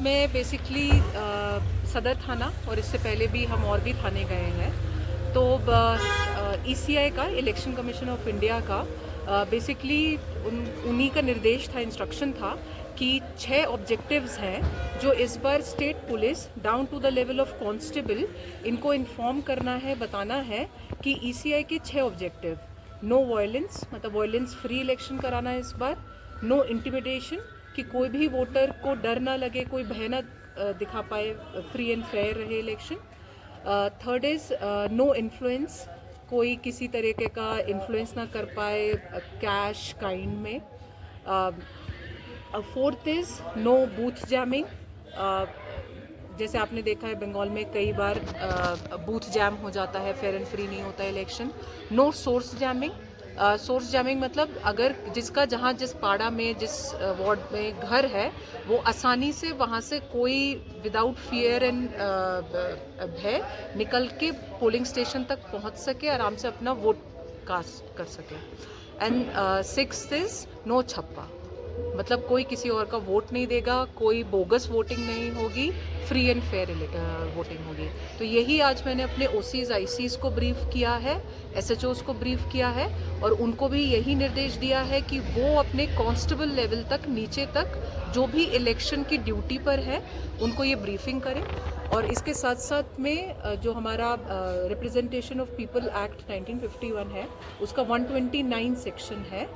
मैं बेसिकली सदर थाना और इससे पहले भी हम और भी थाने गए हैं। तो ईसीआई का, इलेक्शन कमीशन ऑफ इंडिया का, बेसिकली उन्हीं का निर्देश था, इंस्ट्रक्शन था कि 6 ऑब्जेक्टिव्स हैं जो इस बार state police down to the level of constable इनको इन्फॉर्म करना है, बताना है कि ईसीआई के 6 ऑब्जेक्टिव: नो वायलेंस, मतलब वायलेंस फ्री इलेक्शन कराना है इस बार; नो इंटिमिडेशन, कि कोई भी वोटर को डर ना लगे, कोई भय ना दिखा पाए, फ्री एंड फेयर रहे election; third is no influence, कोई किसी तरीके का इन्फ्लुएंस ना कर पाए कैश काइंड में; fourth is no booth jamming, जैसे आपने देखा है बंगाल में कई बार बूथ जैम हो जाता है, फेयर एंड फ्री नहीं होता है election; no source jamming, source jamming मतलब अगर जिसका जहाँ जिस पाड़ा में, जिस वार्ड में घर है, वो आसानी से वहाँ से कोई विदाउट फियर एंड भय निकल के पोलिंग स्टेशन तक पहुँच सके, आराम से अपना वोट कास्ट कर सके। एंड सिक्स्थ इज़ नो छप्पा, मतलब कोई किसी और का वोट नहीं देगा, कोई बोगस वोटिंग नहीं होगी, फ्री एंड फेयर वोटिंग होगी। तो यही आज मैंने अपने ओसीज आईसीज को ब्रीफ किया है, एसएचओज को ब्रीफ किया है, और उनको भी यही निर्देश दिया है कि वो अपने कांस्टेबल लेवल तक, नीचे तक जो भी इलेक्शन की ड्यूटी पर है उनको ये ब्रीफिंग करें। और इसके साथ साथ में जो हमारा रिप्रेजेंटेशन ऑफ पीपल एक्ट 1951 है, उसका 129 सेक्शन है,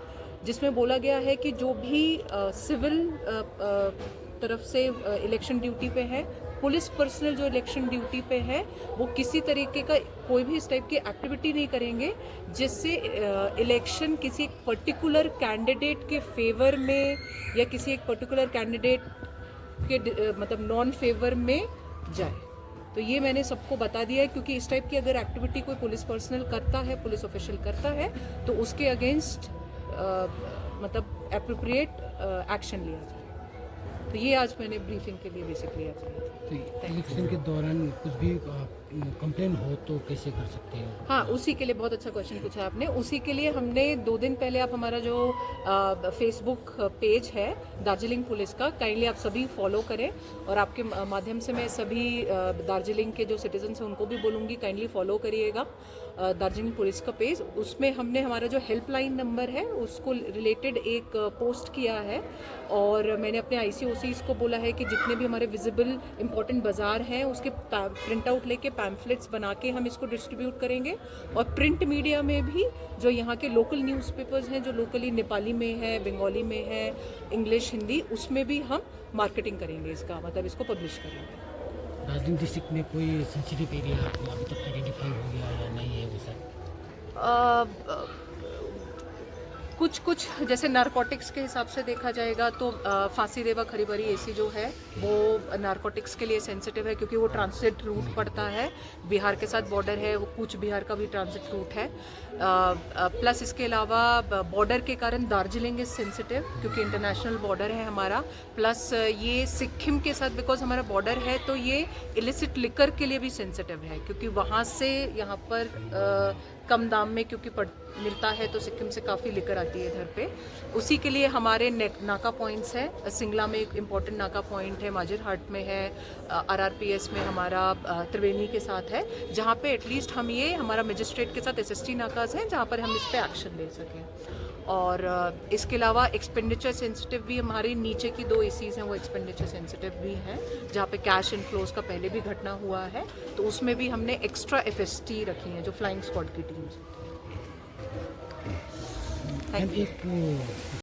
जिसमें बोला गया है कि जो भी सिविल तरफ से इलेक्शन ड्यूटी पे है, पुलिस पर्सनल जो इलेक्शन ड्यूटी पे है, वो किसी तरीके का कोई भी इस टाइप की एक्टिविटी नहीं करेंगे जिससे इलेक्शन किसी एक पर्टिकुलर कैंडिडेट के फेवर में या किसी एक पर्टिकुलर कैंडिडेट के मतलब नॉन फेवर में जाए। तो ये मैंने सबको बता दिया है, क्योंकि इस टाइप की अगर एक्टिविटी कोई पुलिस पर्सनल करता है, पुलिस ऑफिशियल करता है, तो उसके अगेंस्ट मतलब एप्रोप्रिएट एक्शन लिया जाए। तो ये आज मैंने ब्रीफिंग के लिए बेसिकली आज आई थी। तो इलेक्शन के दौरान कुछ भी कंप्लेन हो तो कैसे कर सकते हैं? हाँ, उसी के लिए बहुत अच्छा क्वेश्चन पूछा आपने। उसी के लिए हमने 2 दिन पहले, आप हमारा जो फेसबुक पेज है दार्जिलिंग पुलिस का, काइंडली आप सभी फॉलो करें, और आपके माध्यम से मैं सभी दार्जिलिंग के जो सिटीजन्स हैं उनको भी बोलूँगी, काइंडली फॉलो करिएगा दार्जिलिंग पुलिस का पेज। उसमें हमने हमारा जो हेल्पलाइन नंबर है उसको रिलेटेड एक पोस्ट किया है, और मैंने अपने आईसीओसीज को बोला है कि जितने भी हमारे विजिबल इंपॉर्टेंट बाज़ार हैं उसके प्रिंट आउट लेके पैम्फलेट्स बना के हम इसको डिस्ट्रीब्यूट करेंगे। और प्रिंट मीडिया में भी जो यहाँ के लोकल न्यूज़पेपर्स हैं, जो लोकली नेपाली में है, बंगाली में है, इंग्लिश, हिंदी, उसमें भी हम मार्केटिंग करेंगे इसका, मतलब इसको पब्लिश करेंगे। दार्जिलिंग डिस्ट्रिक्ट में कोई सेंसिटिव एरिया अभी तक आइडेंटिफाई हो गया या नहीं है वैसा? कुछ जैसे नारकोटिक्स के हिसाब से देखा जाएगा तो फांसी देवा खरीबरी एसी जो है वो नारकोटिक्स के लिए सेंसिटिव है, क्योंकि वो ट्रांसिट रूट पड़ता है, बिहार के साथ बॉर्डर है, वो कूच बिहार का भी ट्रांसिट रूट है। प्लस इसके अलावा बॉर्डर के कारण दार्जिलिंग इज सेंसिटिव, क्योंकि इंटरनेशनल बॉर्डर है हमारा। प्लस ये सिक्किम के साथ बिकॉज हमारा बॉर्डर है, तो ये इलिसिट लिकर के लिए भी सेंसिटिव है, क्योंकि वहाँ से यहाँ पर कम दाम में क्योंकि मिलता है, तो सिक्किम से काफ़ी लिकर आती है इधर पे। उसी के लिए हमारे नाका पॉइंट्स हैं। सिंगला में एक इम्पॉर्टेंट नाका पॉइंट है, माजिरहाट में है, आरआरपीएस में हमारा त्रिवेणी के साथ है, जहाँ पे एटलीस्ट हम ये हमारा मजिस्ट्रेट के साथ एसएसटी नाकाज हैं, जहाँ पर हम इस पर एक्शन ले सकें। और इसके अलावा एक्सपेंडिचर सेंसिटिव भी हमारे नीचे की 2 एसीज हैं, वो एक्सपेंडिचर सेंसिटिव भी हैं, जहाँ पे कैश इनफ्लोज का पहले भी घटना हुआ है, तो उसमें भी हमने एक्स्ट्रा एफएसटी रखी हैं, जो फ्लाइंग स्क्वाड की टीम्स। Thank you.